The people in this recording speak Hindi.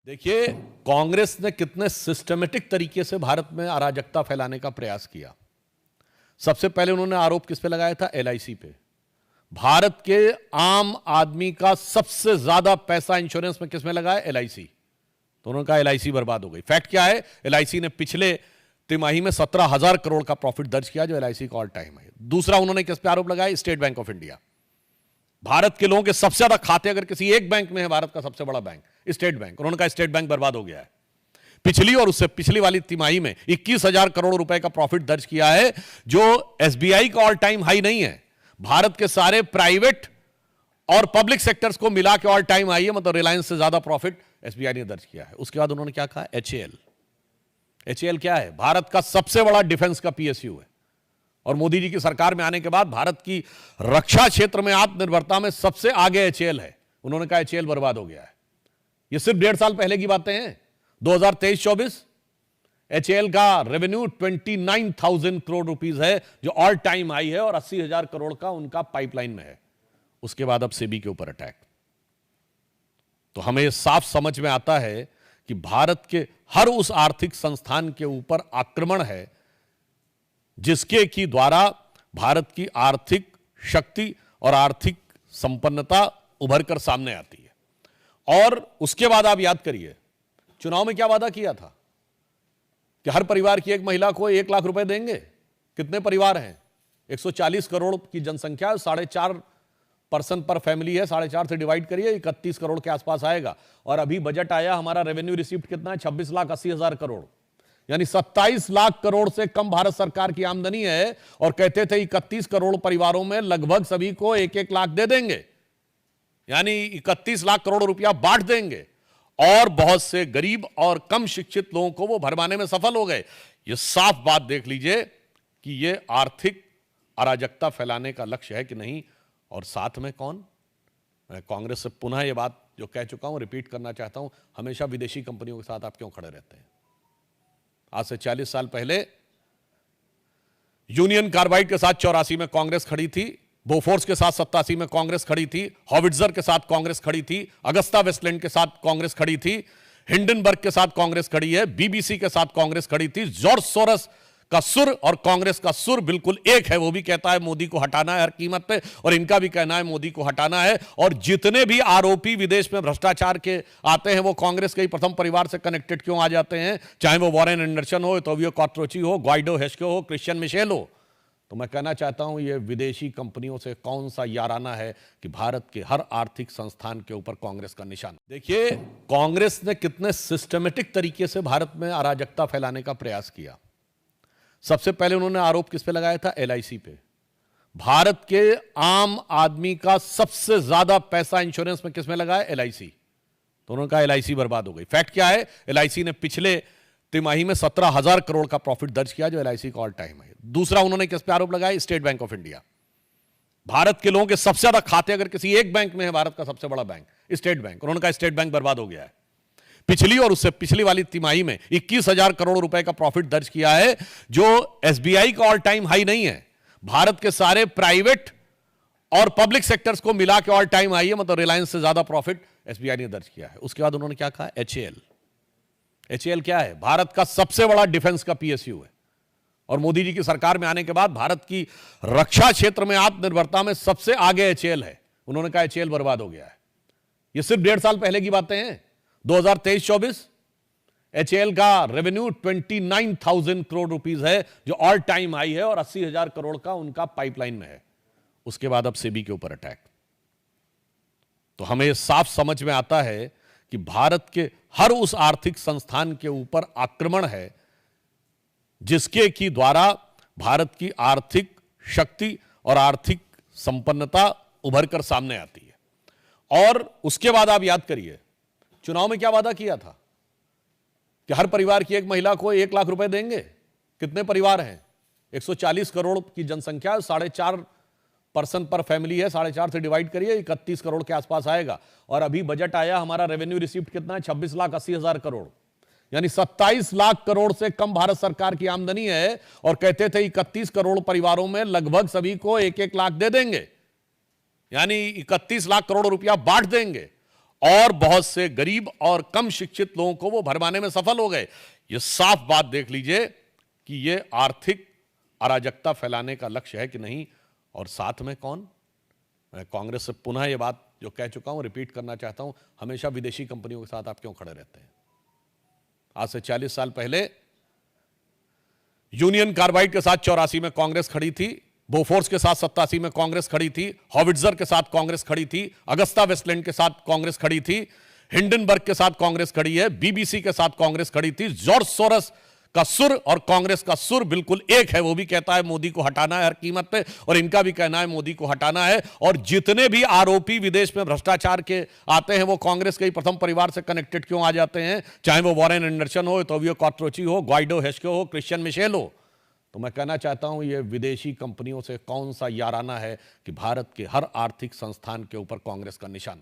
देखिए, कांग्रेस ने कितने सिस्टमेटिक तरीके से भारत में अराजकता फैलाने का प्रयास किया। सबसे पहले उन्होंने आरोप किस पे लगाया था? एलआईसी पे। भारत के आम आदमी का सबसे ज्यादा पैसा इंश्योरेंस में किस में लगा है? एलआईसी। तो उन्होंने कहा एलआईसी बर्बाद हो गई। फैक्ट क्या है? एलआईसी ने पिछले तिमाही में 17,000 करोड़ का प्रॉफिट दर्ज किया, जो एलआईसी का ऑल टाइम है। दूसरा उन्होंने किस पे आरोप लगाया? State bank of India. Bharat के लोगों के सबसे ज्यादा खाते अगर किसी एक बैंक में है, भारत का सबसे बड़ा बैंक स्टेट बैंक, उन्होंने कहा स्टेट बैंक बर्बाद हो गया है। पिछली और उससे पिछली वाली तिमाही में 21,000 करोड़ रुपए का प्रॉफिट दर्ज किया है, जो एसबीआई का ऑल टाइम हाई नहीं है। भारत के सारे प्राइवेट और पब्लिक सेक्टर्स को मिला के ऑल टाइम हाई है, मतलब रिलायंस से ज्यादा प्रॉफिट एसबीआई ने दर्ज किया है। उसके बाद उन्होंने क्या कहा? एचएएल। एचएएल क्या है? भारत का सबसे बड़ा डिफेंस का पीएसयू है, और मोदी जी की सरकार में आने के बाद भारत की रक्षा क्षेत्र में आत्मनिर्भरता में सबसे आगे एचएएल है। उन्होंने कहा एचएएल बर्बाद हो गया है। ये सिर्फ 1.5 साल पहले की बातें हैं। 2023-24 एचएएल का रेवेन्यू 29,000 करोड़ रुपीस है, जो ऑल टाइम हाई है, और 80,000 करोड़ का उनका पाइपलाइन में है। उसके बाद अब सेबी के ऊपर अटैक। तो हमें साफ समझ में आता है कि भारत के हर उस आर्थिक संस्थान के ऊपर आक्रमण है जिसके की द्वारा भारत की आर्थिक शक्ति और आर्थिक संपन्नता उभर कर सामने आती है। और उसके बाद आप याद करिए, चुनाव में क्या वादा किया था कि हर परिवार की एक महिला को 1 लाख रुपए देंगे। कितने परिवार हैं? 140 करोड़ की जनसंख्या, 4.5 पर्सन पर फैमिली है। 4.5 से डिवाइड करिए, 31 करोड़ के आसपास आएगा। और अभी बजट आया, हमारा रेवेन्यू रिसीव्ड कितना है? 26,80,000 करोड़, यानी 27 लाख करोड़ से कम भारत सरकार की आमदनी है। और कहते थे 31 करोड़ परिवारों में लगभग सभी को 1-1 लाख दे देंगे, यानी 31 लाख करोड़ रुपया बांट देंगे, और बहुत से गरीब और कम शिक्षित लोगों को वो भरमाने में सफल हो गए। ये साफ बात देख लीजिए कि ये आर्थिक अराजकता फैलाने का लक्ष्य है कि नहीं। और साथ में कौन? मैं कांग्रेस से पुनः ये बात जो कह चुका हूं रिपीट करना चाहता हूं, हमेशा विदेशी कंपनियों के साथ आप क्यों खड़े रहते हैं? आज से 40 साल पहले यूनियन कार्बाइड के साथ 84 में कांग्रेस खड़ी थी, बोफोर्स के साथ 87 में कांग्रेस खड़ी थी, हॉविट्जर के साथ कांग्रेस खड़ी थी, अगस्ता वेस्टलैंड के साथ कांग्रेस खड़ी थी, हिंडनबर्ग के साथ कांग्रेस खड़ी है, बीबीसी के साथ कांग्रेस खड़ी थी। जॉर्ज सोरस का सुर और कांग्रेस का सुर बिल्कुल एक है। वो भी कहता है मोदी को हटाना है हर कीमत पे, और इनका भी कहना है मोदी को हटाना है। और जितने भी आरोपी विदेश में भ्रष्टाचार के आते हैं, वो कांग्रेस के ही प्रथम परिवार से कनेक्टेड क्यों आ जाते हैं? चाहे वो वॉरेन एंडरसन हो, तोवियो कॉट्रोची हो, ग्वाइडो हेस्को हो, क्रिश्चियन मिशेल हो। तो मैं कहना चाहता हूं, ये विदेशी कंपनियों से कौन सा याराना है कि भारत के हर आर्थिक संस्थान के ऊपर कांग्रेस का निशान। देखिए, कांग्रेस ने कितने सिस्टमेटिक तरीके से भारत में अराजकता फैलाने का प्रयास किया। सबसे पहले उन्होंने आरोप किस पे लगाया था? एलआईसी पे। भारत के आम आदमी का सबसे ज्यादा पैसा इंश्योरेंस में किस में लगा है? एलआईसी। तो उन्होंने कहा एलआईसी बर्बाद हो गई। फैक्ट क्या है? एलआईसी ने पिछले तिमाही में 17,000 करोड़ का प्रॉफिट दर्ज किया, जो एलआईसी का ऑल टाइम है। दूसरा उन्होंने किस पे आरोप लगाया? State bank of India. Bharat के लोगों के सबसे ज्यादा खाते अगर किसी एक बैंक में है, भारत का सबसे बड़ा बैंक स्टेट बैंक, उन्होंने कहा स्टेट बैंक बर्बाद हो गया है। पिछली और उससे पिछली वाली तिमाही में 21,000 करोड़ रुपए का प्रॉफिट दर्ज किया है, जो एसबीआई का ऑल टाइम हाई नहीं है। भारत के सारे प्राइवेट और पब्लिक सेक्टर्स को मिला के ऑल टाइम हाई है, मतलब रिलायंस से ज्यादा प्रॉफिट एसबीआई ने दर्ज किया है। उसके बाद उन्होंने क्या कहा? एचएएल। एचएएल क्या है? भारत का सबसे बड़ा डिफेंस का पीएसयू है, और मोदी जी की सरकार में आने के बाद भारत की रक्षा क्षेत्र में आत्मनिर्भरता में सबसे आगे एचएएल है। उन्होंने कहा एचएएल बर्बाद हो गया है। ये सिर्फ 1.5 साल पहले की बातें हैं। 2023-24 एचएएल का रेवेन्यू 29,000 करोड़ रुपीस है, जो ऑल टाइम हाई है, और 80,000 करोड़ का उनका पाइपलाइन में है। उसके बाद अब सेबी के ऊपर अटैक। तो हमें साफ समझ में आता है कि भारत के हर उस आर्थिक संस्थान के ऊपर आक्रमण है जिसके की द्वारा भारत की आर्थिक शक्ति और आर्थिक संपन्नता उभर कर सामने आती है। और उसके बाद आप याद करिए, चुनाव में क्या वादा किया था कि हर परिवार की एक महिला को 1 लाख रुपए देंगे। कितने परिवार हैं? 140 करोड़ की जनसंख्या, 4.5 पर्सन पर फैमिली है। 4.5 से डिवाइड करिए, 31 करोड़ के आसपास आएगा। और अभी बजट आया, हमारा रेवेन्यू रिसीव्ड कितना है? 26,80,000 करोड़, यानी 27 लाख करोड़ से कम भारत सरकार की आमदनी है। और कहते थे 31 करोड़ परिवारों में लगभग सभी को 1-1 लाख दे देंगे, यानी 31 लाख करोड़ रुपया बांट देंगे, और बहुत से गरीब और कम शिक्षित लोगों को वो भरमाने में सफल हो गए। ये साफ बात देख लीजिए कि ये आर्थिक अराजकता फैलाने का लक्ष्य है कि नहीं। और साथ में कौन? मैं कांग्रेस से पुनः ये बात जो कह चुका हूं रिपीट करना चाहता हूं, हमेशा विदेशी कंपनियों के साथ आप क्यों खड़े रहते हैं? आज से 40 साल पहले यूनियन कार्बाइड के साथ 84 में कांग्रेस खड़ी थी, बोफोर्स के साथ 87 में कांग्रेस खड़ी थी, हॉविट्जर के साथ कांग्रेस खड़ी थी, अगस्ता वेस्टलैंड के साथ कांग्रेस खड़ी थी, हिंडनबर्ग के साथ कांग्रेस खड़ी है, बीबीसी के साथ कांग्रेस खड़ी थी। जॉर्ज सोरस का सुर और कांग्रेस का सुर बिल्कुल एक है। वो भी कहता है मोदी को हटाना है हर कीमत पे, और इनका भी कहना है मोदी को हटाना है। और जितने भी आरोपी विदेश में भ्रष्टाचार के आते हैं वो कांग्रेस के ही प्रथम परिवार से कनेक्टेड क्यों आ जाते हैं? चाहे वो वॉरेन एंडरसन हो, टोबियो कॉर्ट्रोची हो, ग्वाइडो हेस्को हो, क्रिश्चियन मिशेल हो। तो मैं कहना चाहता हूं ये विदेशी कंपनियों से कौन सा याराना है कि भारत के हर आर्थिक संस्थान के ऊपर कांग्रेस का निशान